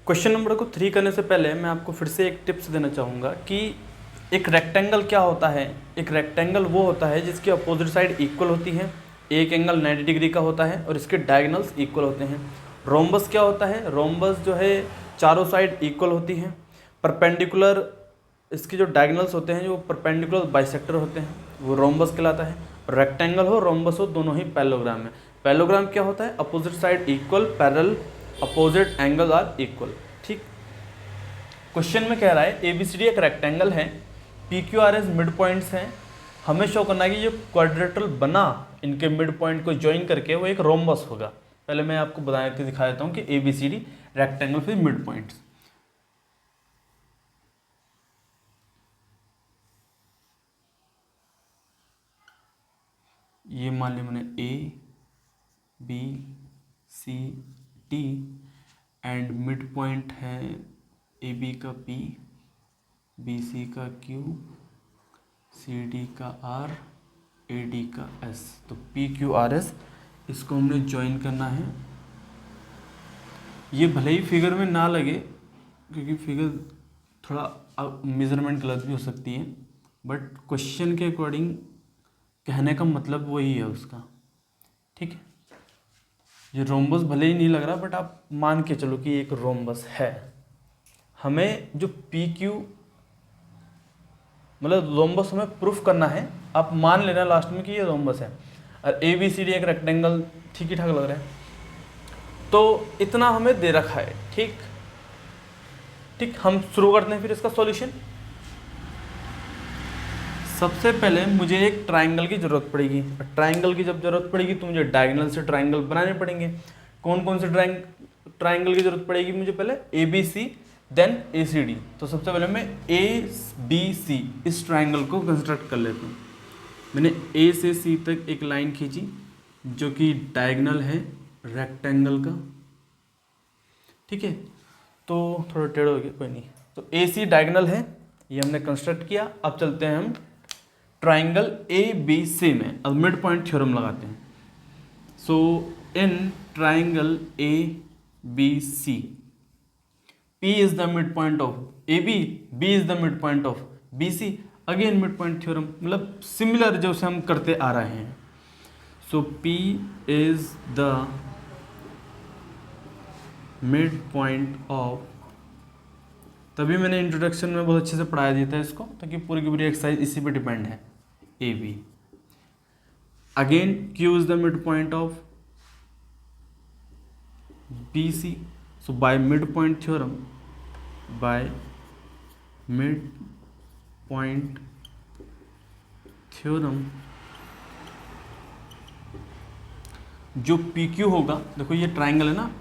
Question number को 3 करने से पहले मैं आपको फिर से एक टिप्स देना चाहूँगा कि एक रेक्टेंगल क्या होता है। एक रेक्टेंगल वो होता है जिसकी अपोजिट साइड इक्वल होती है, एक एंगल 90 डिग्री का होता है और इसके डायगोनल्स इक्वल होते हैं। रोम्बस क्या होता है? रोम्बस जो है चारों साइड इक्वल होती हैं, परपेंडिकुलर इसके जो डायगोनल्स होते हैं जो परपेंडिकुलर बाइसेक्टर होते हैं, वो रोम्बस कहलाता है। रेक्टेंगल हो रोम्बस हो दोनों ही पैरेललोग्राम है। पैरेललोग्राम क्या होता है? Opposite side equal, parallel, opposite angle are equal. ठीक। क्वेश्चन में कह रहा है एबीसीडी एक रेक्टेंगल है, P Q R S mid points हैं। हमें शो करना है कि जो क्वाड्रेटल बना इनके मिड पॉइंट को ज्वाइन करके वो एक रोम्बस होगा। पहले मैं आपको बता के दिखा देता हूँ कि एबीसीडी रेक्टेंगल फिर मिड पॉइंट्स। ये मान लिया मैंने A B C D and mid point है ए बी का पी, बी सी का क्यू, सी डी का आर, ए डी का एस। तो पी क्यू आर एस इसको हमने ज्वाइन करना है। ये भले ही फिगर में ना लगे क्योंकि फिगर थोड़ा मेजरमेंट गलत भी हो सकती है, बट क्वेश्चन के अकॉर्डिंग कहने का मतलब वही है उसका। ठीक है, ये रोम्बस भले ही नहीं लग रहा बट आप मान के चलो कि एक रोम्बस है। हमें जो पी क्यू मतलब रोम्बस हमें प्रूफ करना है, आप मान लेना लास्ट में कि ये रोम्बस है। और ए बी सी डी एक रेक्टेंगल ठीक ही ठाक लग रहा है, तो इतना हमें दे रखा है। ठीक ठीक, हम शुरू करते हैं फिर इसका सॉल्यूशन। सबसे पहले मुझे एक ट्राइंगल की ज़रूरत पड़ेगी। ट्राइंगल की जब ज़रूरत पड़ेगी तो मुझे डायगोनल से ट्राइंगल बनाने पड़ेंगे। कौन कौन से ट्राइंगल की ज़रूरत पड़ेगी मुझे? पहले A B C then A C D. तो सबसे पहले मैं ए बी सी इस ट्राइंगल को कंस्ट्रक्ट कर लेता हूँ। मैंने ए से सी तक एक लाइन खींची जो कि डायगोनल है रेक्टेंगल का। ठीक है, तो थोड़ा टेढ़ हो गया, कोई नहीं। तो ए सी डायगोनल है, ये हमने कंस्ट्रक्ट किया। अब चलते हैं हम ट्राइंगल ए बी सी में, अब मिड पॉइंट थ्योरम लगाते हैं। So in triangle A B C, P is the midpoint of AB, B is the midpoint of BC, again mid point theorem, मतलब सिमिलर जो से हम करते आ रहे हैं। सो P is the mid point of, तभी मैंने इंट्रोडक्शन में बहुत अच्छे से पढ़ाया दिया था इसको, ताकि पूरी की पूरी एक्सरसाइज इसी पे डिपेंड है। A B, again Q is the mid point of B C. So by midpoint theorem, by midpoint theorem, जो PQ होगा, देखो ये ट्राइंगल है ना,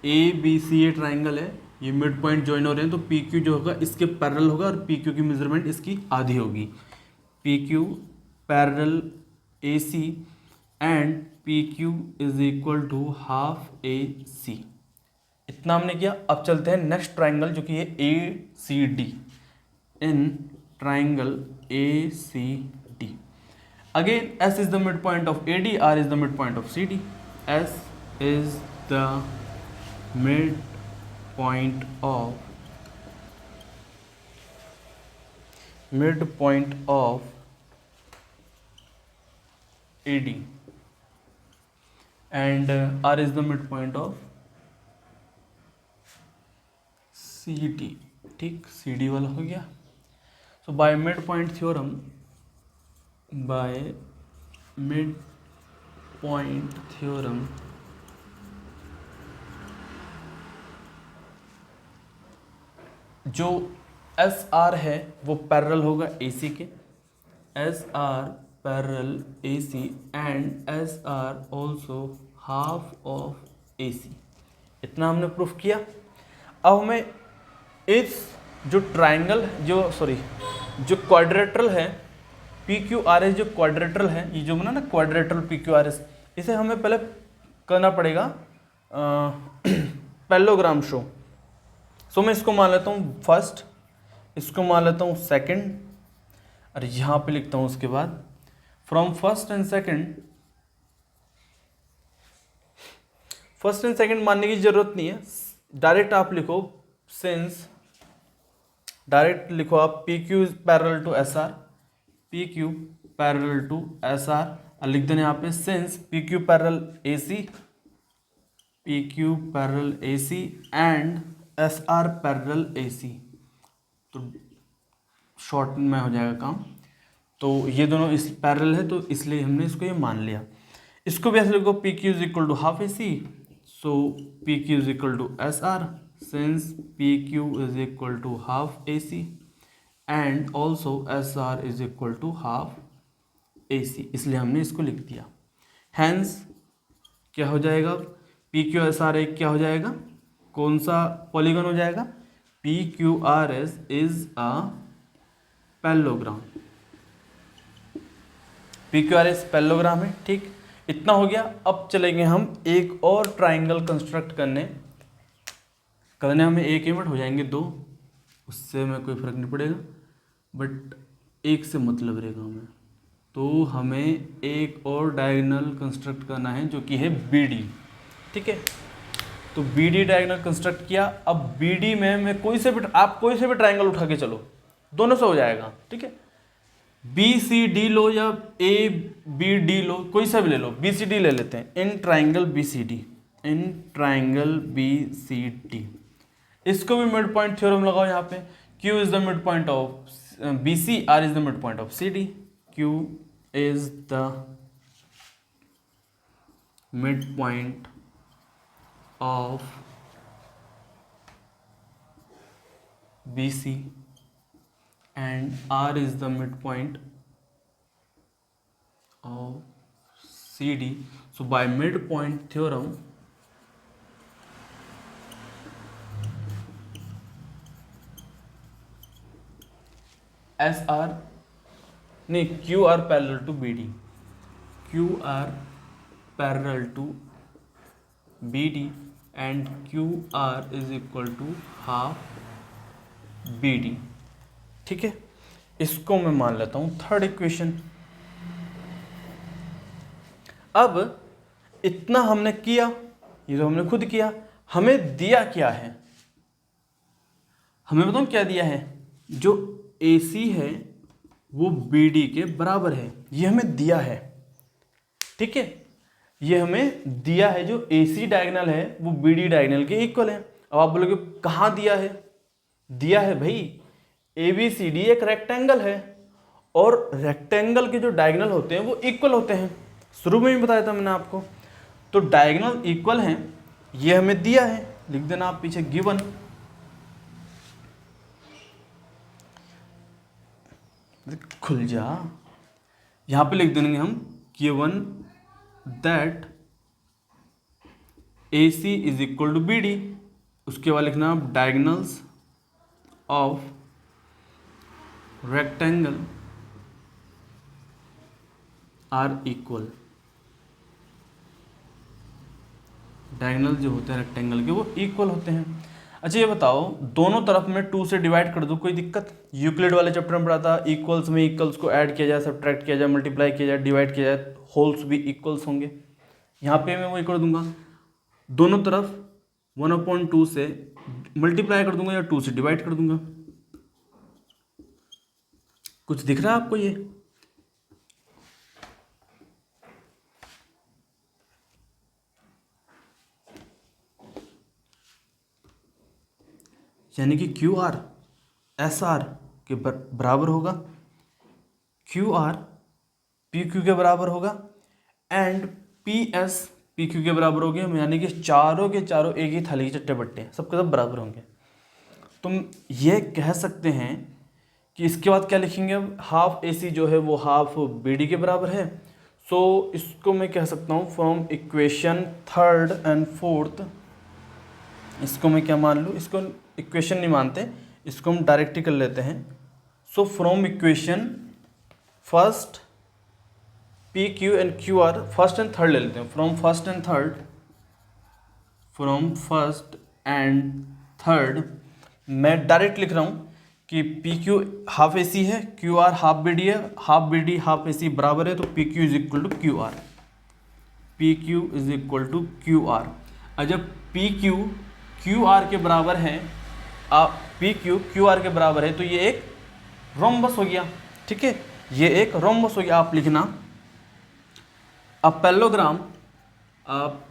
ABC ये ट्राइंगल है, ये मिड पॉइंट ज्वाइन हो रहे हैं, तो PQ जो होगा इसके पैरेलल होगा और PQ की मेजरमेंट इसकी आधी होगी। PQ parallel AC and PQ is equal to half AC। इतना हमने किया। अब चलते हैं नेक्स्ट ट्राइंगल जो कि है A C D. In triangle A C D, again S is the mid point of A D, R is the mid point of C D. S is the mid point of A D and R is the mid point of C D. ठीक, C D वाला हो गया। So by mid point theorem, by mid point theorem जो S R है वो parallel होगा A सी के। S R parallel A C and S R also half of A C. इतना हमने प्रूफ किया। अब हमें इस जो ट्राइंगल जो क्वाड्रेटरल है पी क्यू आर एस, जो क्वाड्रेटरल है, ये जो बना ना quadrilateral P Q R S, इसे हमें पहले करना पड़ेगा पैरेललोग्राम शो। सो मैं इसको मान लेता हूँ फर्स्ट, इसको मान लेता हूँ सेकंड, और यहाँ पे लिखता हूँ उसके बाद फ्रॉम फर्स्ट एंड सेकंड मानने की जरूरत नहीं है, डायरेक्ट आप लिखो सिंस, डायरेक्ट लिखो आप, P Q is parallel to S R, P Q parallel to S R, और लिख देना यहाँ पे since P Q parallel A C, P Q parallel A C and S R parallel A C, तो short में हो जाएगा काम। तो ये दोनों इस पैरेलल है तो इसलिए हमने इसको ये मान लिया। इसको भी ऐसे लिखो, P Q is equal to half A C, so P Q is equal to S R, since P Q is equal to half A C and also S R is equal to half A C, इसलिए हमने इसको लिख दिया। Hence क्या हो जाएगा, P Q S R एक क्या हो जाएगा, कौन सा पॉलीगन हो जाएगा, P Q R S is a parallelogram, P Q R S parallelogram है। ठीक, इतना हो गया। अब चलेंगे हम एक और ट्राइंगल कंस्ट्रक्ट करने हमें एक यूनिट हो जाएंगे दो, उससे हमें कोई फर्क नहीं पड़ेगा, बट एक से मतलब रहेगा हमें। तो हमें एक और डायगोनल कंस्ट्रक्ट करना है जो कि है बी डी। ठीक है, तो बी डी डायगोनल कंस्ट्रक्ट किया। अब बी डी में मैं आप कोई से भी ट्राइंगल उठा के चलो, दोनों से हो जाएगा। ठीक है, बी सी डी लो या ए बी डी लो, कोई सा भी ले लो, बी सी डी ले लेते हैं। In triangle B C D, in triangle B C D, इसको भी मिड पॉइंट थ्योरम लगाओ यहाँ पे। Q is the mid point of B C, R is the mid point of C D, Q is the mid point of B C and R is the midpoint of CD. So by midpoint theorem, SR नहीं QR parallel to BD, QR parallel to BD and QR is equal to half BD। ठीक है, इसको मैं मान लेता हूं third equation. अब इतना हमने किया, ये तो हमने खुद किया, हमें दिया क्या है, हमें बताऊं क्या दिया है, जो AC है वो BD के बराबर है, ये हमें दिया है। ठीक है, ये हमें दिया है, जो AC डायगोनल है वो BD डायगोनल के इक्वल है। अब आप बोलोगे कहाँ दिया है, दिया है भाई ABCD एक रेक्टेंगल है और रेक्टेंगल के जो डायगोनल होते हैं वो इक्वल होते हैं, शुरू में ही बताया था मैंने आपको। तो डायगोनल इक्वल हैं, ये हमें दिया है, लिख देना आप पीछे गिवन। खुल जा, यहां पे लिख देंगे हम given that AC is equal to BD, उसके बाद लिखना आप diagonals of rectangle are equal, diagonal जो होते हैं रेक्टेंगल के वो इक्वल होते हैं। अच्छा ये बताओ, दोनों तरफ में 2 से डिवाइड कर दूं, कोई दिक्कत? यूक्लिड वाले चैप्टर में पढ़ा था, इक्वल्स में इक्वल्स को ऐड किया जाए, सब्ट्रैक्ट किया जाए, मल्टीप्लाई किया जाए, डिवाइड किया जाए, होल्स भी इक्वल्स होंगे। यहाँ पे मैं वही कर दूंगा, दोनों तरफ 1/2 से मल्टीप्लाई कर दूंगा या 2 से डिवाइड कर दूंगा। कुछ दिख रहा है आपको ये? यानी कि QR SR के बराबर होगा, QR PQ के बराबर होगा एंड PS PQ के बराबर हो गए, यानी कि चारों के चारों एक ही थाली के चट्टे बट्टे सबके सब बराबर होंगे। तुम ये कह सकते हैं कि इसके बाद क्या लिखेंगे, अब हाफ AC जो है वो हाफ BD के बराबर है। सो इसको मैं कह सकता हूँ from equation third and fourth, इसको मैं क्या मान लूँ, इसको इक्वेशन नहीं मानते, इसको हम डायरेक्ट ही कर लेते हैं। So from equation first PQ and QR, first and third ले लेते हैं, फ्रॉम फर्स्ट एंड थर्ड मैं डायरेक्ट लिख रहा हूँ कि PQ हाफ AC है, QR हाफ BD है, हाफ BD हाफ AC बराबर है, तो PQ is equal to QR, PQ is equal to QR। और जब PQ QR के बराबर है पी क्यू क्यू आर के बराबर है, तो ये एक रोम्बस हो गया। ठीक है, ये एक रोम्बस हो गया। आप लिखना अ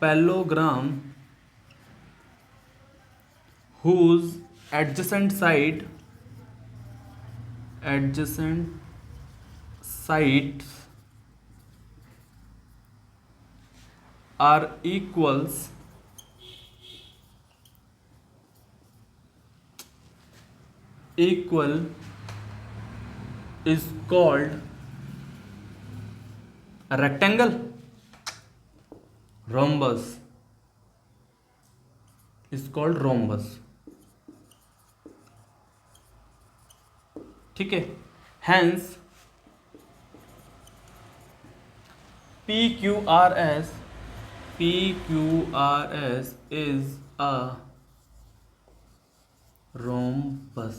parallelogram whose adjacent sides are equal is called a rectangle. Rhombus is called rhombus. ठीक है, hence PQRS is a rhombus.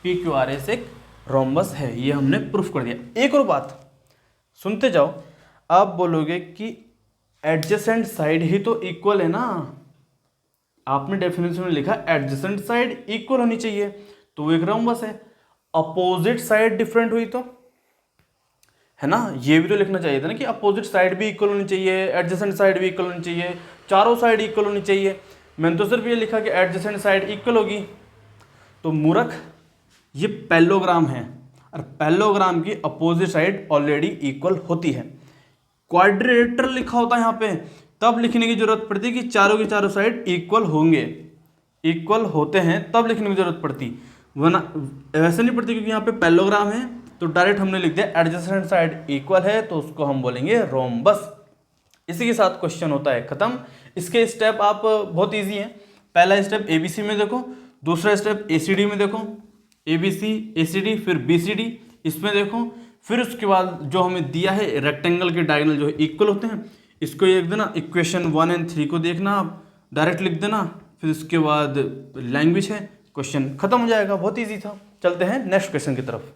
PQRS एक रोम्बस है, ये हमने प्रूफ कर दिया। एक और बात सुनते जाओ, आप बोलोगे कि एडजेसेंट साइड ही तो इक्वल है ना, आपने डेफिनेशन में लिखा एडजेसेंट साइड इक्वल होनी चाहिए, तो वो एक रोम्बस है। अपोजिट साइड डिफरेंट हुई तो, है ना, ये भी तो लिखना चाहिए था ना कि अपोजिट साइड भी इक्वल होनी चाहिए, एडजेसेंट साइड भी इक्वल होनी चाहिए, चारों साइड इक्वल होनी चाहिए। मैंने तो सिर्फ ये लिखा कि एडजेसेंट साइड इक्वल होगी। तो मूर्ख, ये पैलोग्राम है और पैलोग्राम की अपोजिट साइड ऑलरेडी इक्वल होती है। क्वाड्रिलेटरल लिखा होता है यहाँ पे, तब लिखने की जरूरत पड़ती है कि चारों की चारों साइड इक्वल होंगे, इक्वल होते हैं तब लिखने की जरूरत पड़ती, वरना वैसे नहीं पड़ती, क्योंकि यहाँ पे पैलोग्राम है तो डायरेक्ट हमने लिख दिया एडजेसेंट साइड इक्वल है, तो उसको हम बोलेंगे रोम्बस। इसी के साथ क्वेश्चन होता है खत्म। इसके स्टेप आप बहुत इजी हैं। पहला स्टेप एबीसी में देखो, दूसरा स्टेप एसीडी में देखो, एबीसी एसीडी फिर बीसीडी इसमें देखो, फिर उसके बाद जो हमें दिया है रेक्टेंगल के डायगोनल जो है इक्वल होते हैं, इसको ये लिख देना, इक्वेशन 1 और 3 को देखना, आप डायरेक्ट लिख देना, फिर उसके बाद लैंग्वेज है, क्वेश्चन खत्म हो जाएगा। बहुत ईजी था। चलते हैं नेक्स्ट क्वेश्चन की तरफ।